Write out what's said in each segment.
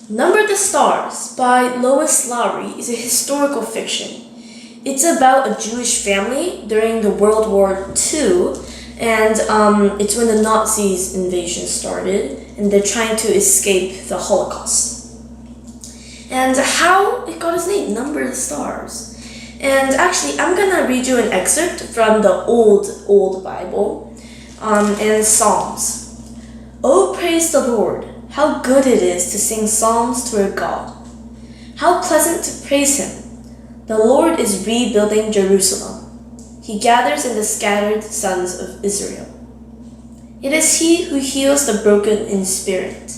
Number the Stars by Lois Lowry is a historical fiction. It's about a Jewish family during the World War II, and it's when the Nazis invasion started, and they're trying to escape the Holocaust. And how it got its name, Number the Stars. And actually, I'm gonna read you an excerpt from the old Bible, and Psalms. Oh, praise the Lord! How good it is to sing psalms to our God. How pleasant to praise Him. The Lord is rebuilding Jerusalem. He gathers in the scattered sons of Israel. It is He who heals the broken in spirit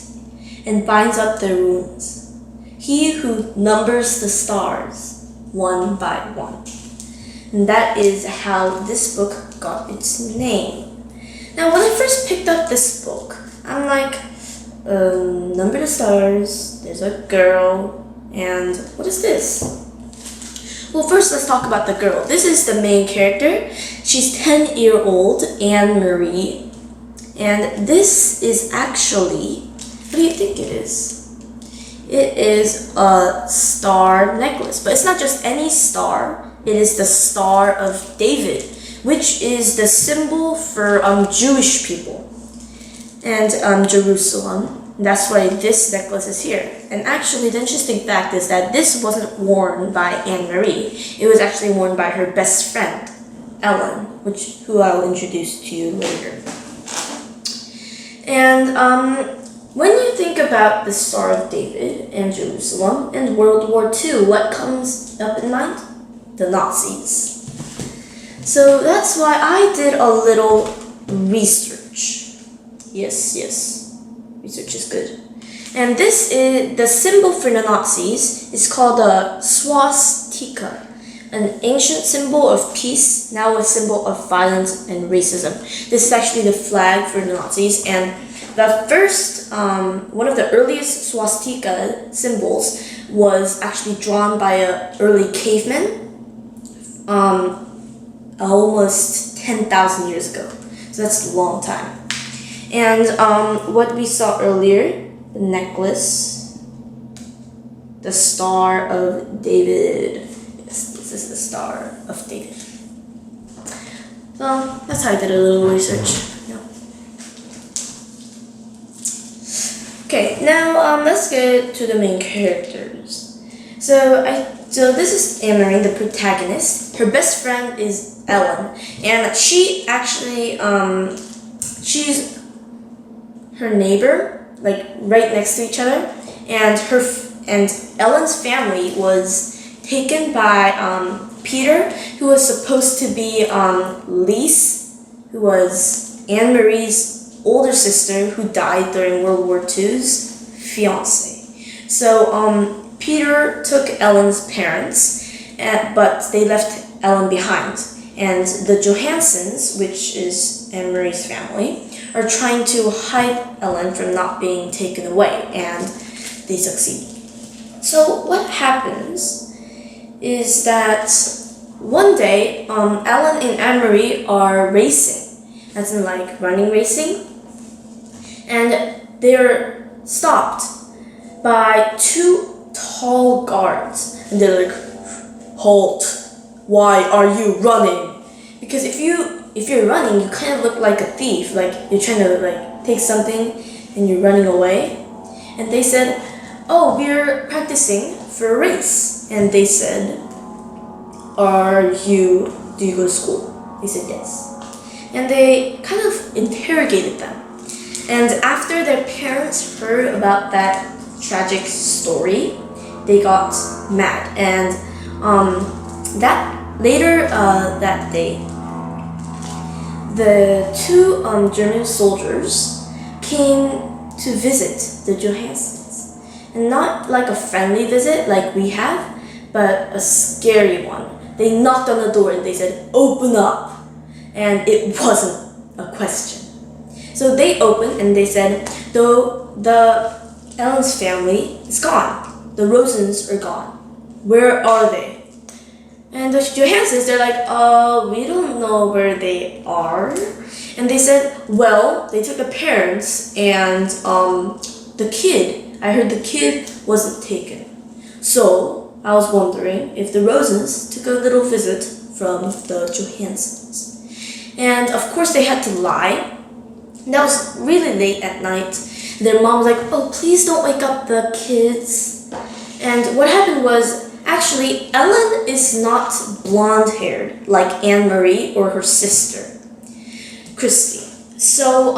and binds up their wounds. He who numbers the stars one by one. And that is how this book got its name. Now, when I first picked up this book, I'm like, number the stars, there's a girl, and what is this? Well, first let's talk about the girl. This is the main character. She's 10-year-old Anne Marie, and this is actually, what do you think it is? It is a star necklace, but it's not just any star. It is the Star of David, which is the symbol for Jewish people and Jerusalem. That's why this necklace is here. And actually, the interesting fact is that this wasn't worn by Anne Marie. It was actually worn by her best friend, Ellen, who I'll introduce to you later. And when you think about the Star of David and Jerusalem and World War II, what comes up in mind? The Nazis. So that's why I did a little research. Yes. Research is good. And this is the symbol for the Nazis. It's called a swastika, an ancient symbol of peace, now a symbol of violence and racism. This is actually the flag for the Nazis, and the first, one of the earliest swastika symbols was actually drawn by an early caveman, almost 10,000 years ago. So that's a long time. And what we saw earlier, the necklace, the Star of David. Yes, this is the Star of David. So that's how I did a little research. Yeah. Okay, now let's get to the main characters. So this is Anne Marie, the protagonist. Her best friend is Ellen, and she actually she's her neighbor, like right next to each other, and Ellen's family was taken by Peter, who was supposed to be Lise, who was Anne Marie's older sister who died during World War II's fiance. So Peter took Ellen's parents, but they left Ellen behind. And the Johansons, which is Anne Marie's family, are trying to hide Ellen from not being taken away, and they succeed. So what happens is that one day, Ellen and Anne Marie are racing, as in like running racing, and they're stopped by two tall guards, and they're like, "Halt! Why are you running?" Because if you're running, you kind of look like a thief, like you're trying to like take something and you're running away. And they said, "Oh, we're practicing for a race." And they said, do you go to school?" They said yes. And they kind of interrogated them. And after their parents heard about that tragic story, they got mad. And later that day, the two German soldiers came to visit the Johansons. And not like a friendly visit like we have, but a scary one. They knocked on the door and they said, "Open up." And it wasn't a question. So they opened and they said, "Though the Ellen's family is gone. The Rosens are gone. Where are they?" And the Johansons, they're like, "We don't know where they are." And they said, "Well, they took the parents and the kid. I heard the kid wasn't taken. So I was wondering if the Rosens took a little visit from the Johansons. And of course they had to lie. That was really late at night. Their mom was like, oh, please don't wake up the kids. And what happened was, actually, Ellen is not blonde-haired like Anne-Marie or her sister, Christy. So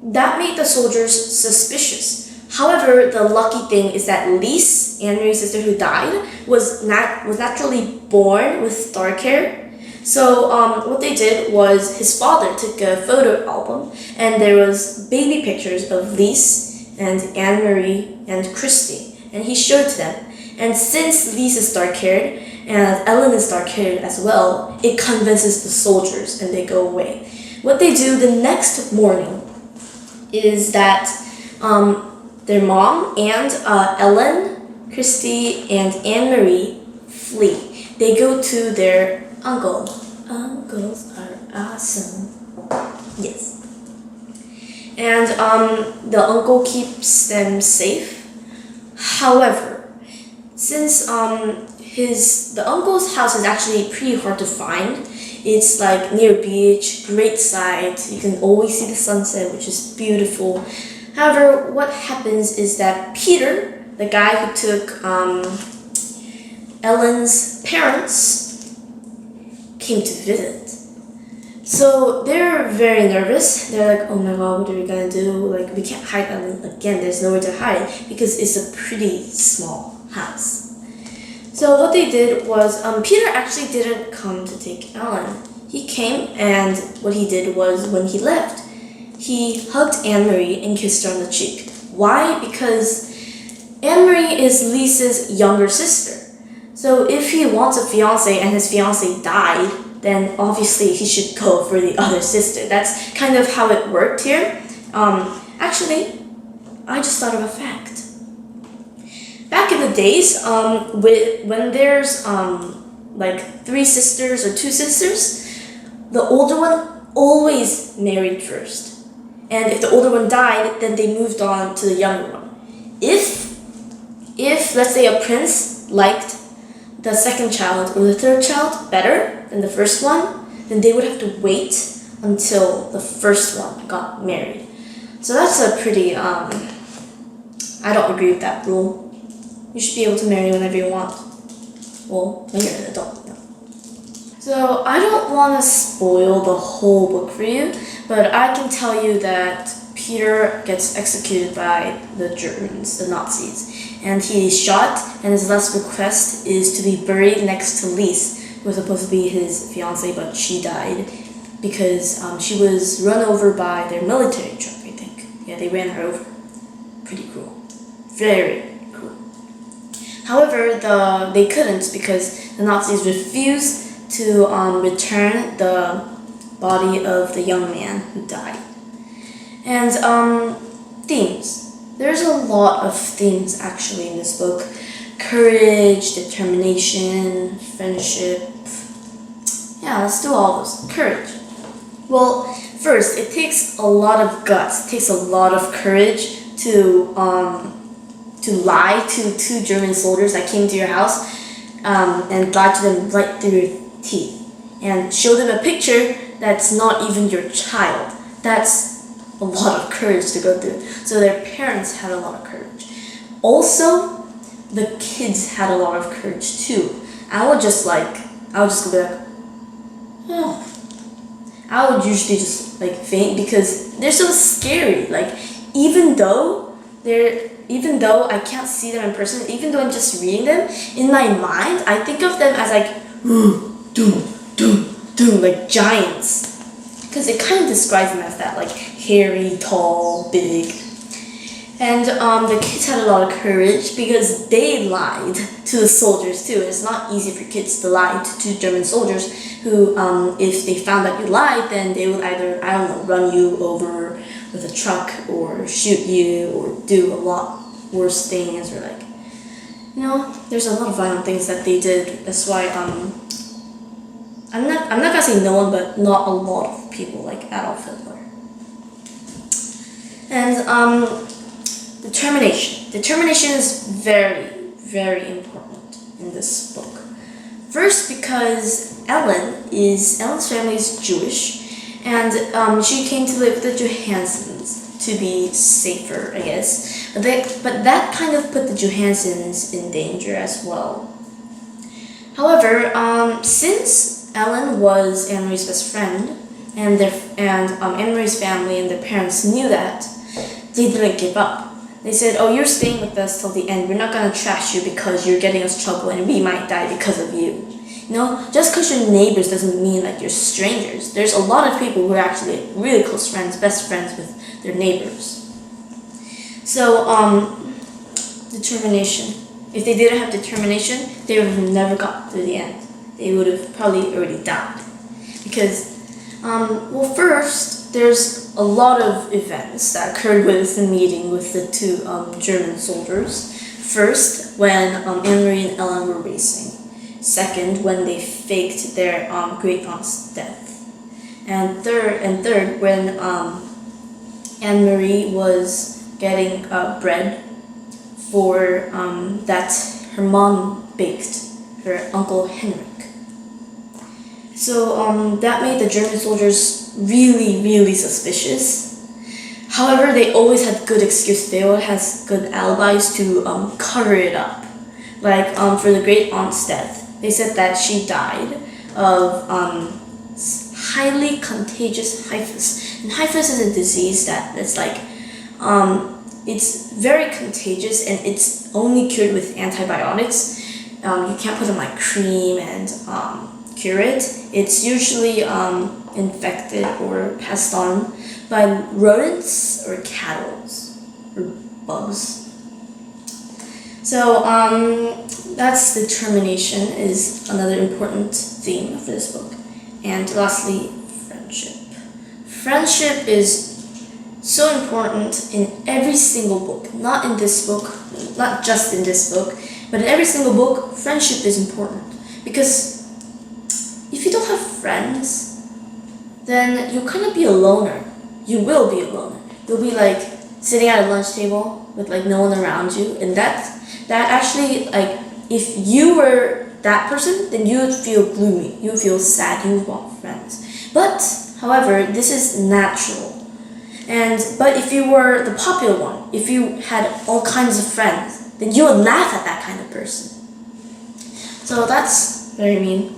that made the soldiers suspicious. However, the lucky thing is that Lise, Anne-Marie's sister who died, was naturally born with dark hair. So what they did was his father took a photo album and there was baby pictures of Lise and Anne-Marie and Christy, and he showed to them. And since Lise is dark-haired and Ellen is dark-haired as well, it convinces the soldiers and they go away. What they do the next morning is that their mom and Ellen, Christy, and Anne-Marie flee. They go to their uncle. Uncles are awesome. Yes. And the uncle keeps them safe. However, since the uncle's house is actually pretty hard to find, it's like near a beach, great sight. You can always see the sunset, which is beautiful. However, what happens is that Peter, the guy who took Ellen's parents, came to visit. So they're very nervous. They're like, oh my god, what are we gonna do? Like, we can't hide Ellen again. There's nowhere to hide because it's a pretty small house. So what they did was, Peter actually didn't come to take Ellen. He came, and what he did was, when he left, he hugged Anne-Marie and kissed her on the cheek. Why? Because Anne-Marie is Lisa's younger sister. So if he wants a fiancé and his fiancé died, then obviously he should go for the other sister. That's kind of how it worked here. Actually, I just thought of a fact. Back in the days, when there's like 3 sisters or 2 sisters, the older one always married first. And if the older one died, then they moved on to the younger one. If let's say a prince liked the second child or the third child better than the first one, then they would have to wait until the first one got married. So that's a pretty, I don't agree with that rule. You should be able to marry whenever you want. Well, when you're an adult. No. So I don't want to spoil the whole book for you, but I can tell you that Peter gets executed by the Germans, the Nazis. And he is shot, and his last request is to be buried next to Lise, who was supposed to be his fiancée, but she died because she was run over by their military truck, I think. Yeah, they ran her over. Pretty cruel. Very cruel. However, they couldn't because the Nazis refused to return the body of the young man who died. And themes. There's a lot of themes actually in this book. Courage, determination, friendship. Yeah, let's do all those. Courage. Well, first, it takes a lot of guts. It takes a lot of courage to lie to 2 German soldiers that came to your house and lie to them right through your teeth and show them a picture that's not even your child. That's a lot of courage to go through. So their parents had a lot of courage. Also, the kids had a lot of courage too. I would just go be like, oh. I would usually just like faint because they're so scary. Like, even though I can't see them in person, even though I'm just reading them, in my mind, I think of them as like, doom, doom, doom, like giants. Because it kind of describes them as that, like hairy, tall, big. And the kids had a lot of courage because they lied to the soldiers too. It's not easy for kids to lie to 2 German soldiers who, if they found that you lied, then they would either, I don't know, run you over with a truck or shoot you or do a lot worse things or like, you know, there's a lot of violent things that they did. That's why I'm not gonna say no one, but not a lot of people like Adolf Hitler. And Determination. Determination is very, very important in this book. First, because Ellen's family is Jewish, and she came to live with the Johansons to be safer, I guess. But that kind of put the Johansons in danger as well. However, since Ellen was Anne-Marie's best friend, and Anne-Marie's family and their parents knew that, they didn't give up. They said, "Oh, you're staying with us till the end. We're not gonna trash you because you're getting us trouble and we might die because of you." Just because you're neighbors doesn't mean that you're strangers. There's a lot of people who are actually really close friends, best friends with their neighbors. So, determination. If they didn't have determination, they would have never got to the end. They would have probably already died. Because, first, there's a lot of events that occurred with the meeting with the two German soldiers. First, when Anne-Marie and Ellen were racing. Second, when they faked their great-aunt's death. And third, when Anne-Marie was getting bread for that her mom baked, her Uncle Henrik. So that made the German soldiers really, really suspicious. However, they always had good excuses. They always had good alibis to cover it up. Like for the great aunt's death, they said that she died of highly contagious hyphus. And hyphus is a disease that's like it's very contagious and it's only cured with antibiotics. You can't put on like cream and cure it. It's usually infected or passed on by rodents or cattle or bugs. So that's determination is another important theme of this book. And lastly, friendship. Friendship is so important in every single book. Not in this book, not just in this book, but in every single book, friendship is important. Because if you don't have friends, then you'll kind of be a loner. You will be a loner. You'll be like sitting at a lunch table with like no one around you, and that actually, like, if you were that person, then you would feel gloomy. You would feel sad. You would want friends. But however, this is natural. But if you were the popular one, if you had all kinds of friends, then you would laugh at that kind of person. So that's very mean.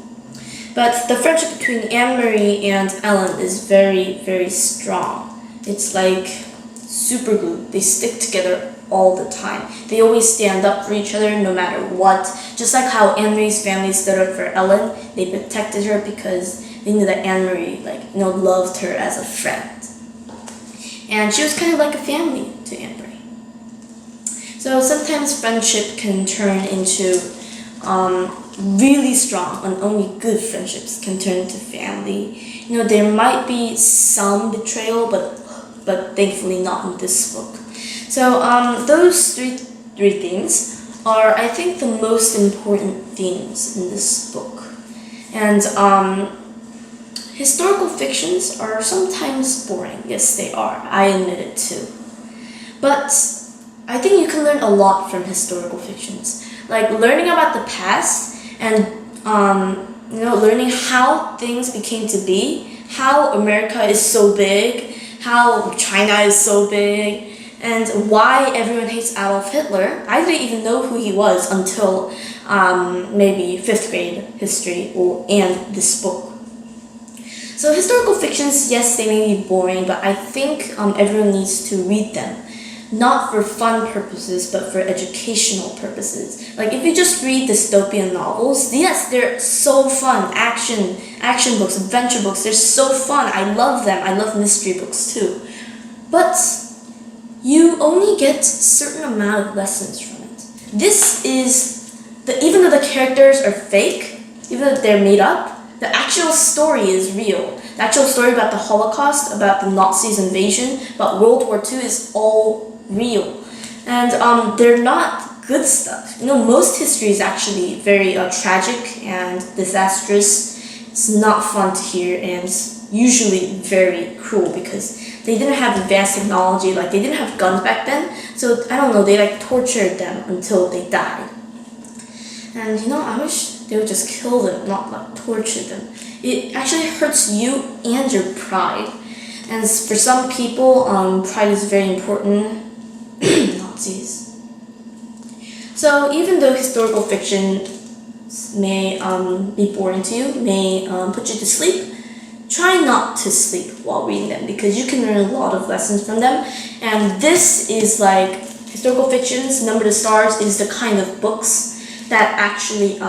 But the friendship between Anne-Marie and Ellen is very, very strong. It's like super glue. They stick together all the time. They always stand up for each other no matter what. Just like how Anne-Marie's family stood up for Ellen, they protected her because they knew that Anne-Marie loved her as a friend. And she was kind of like a family to Anne-Marie. So sometimes friendship can turn into really strong, and only good friendships can turn into family. There might be some betrayal, but thankfully not in this book. So those three themes are, I think, the most important themes in this book. And historical fictions are sometimes boring. Yes, they are. I admit it too. But I think you can learn a lot from historical fictions. Like learning about the past and learning how things became to be, how America is so big, how China is so big, and why everyone hates Adolf Hitler. I didn't even know who he was until maybe 5th grade history and this book. So historical fictions, yes, they may be boring, but I think everyone needs to read them. Not for fun purposes, but for educational purposes. Like if you just read dystopian novels, yes, they're so fun. Action books, adventure books, they're so fun. I love them. I love mystery books too. But you only get a certain amount of lessons from it. This is, even though the characters are fake, even though they're made up, the actual story is real. The actual story about the Holocaust, about the Nazis' invasion, about World War II is all real. And they're not good stuff. Most history is actually very tragic and disastrous. It's not fun to hear, and usually very cruel because they didn't have advanced technology, like they didn't have guns back then. So I don't know, they like tortured them until they died. And I wish they would just kill them, not like torture them. It actually hurts you and your pride. And for some people, pride is very important. Nazis. So even though historical fiction may be boring to you, may put you to sleep, try not to sleep while reading them because you can learn a lot of lessons from them. And this is like historical fictions, Number the Stars is the kind of books that actually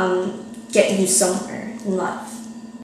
get you somewhere in life.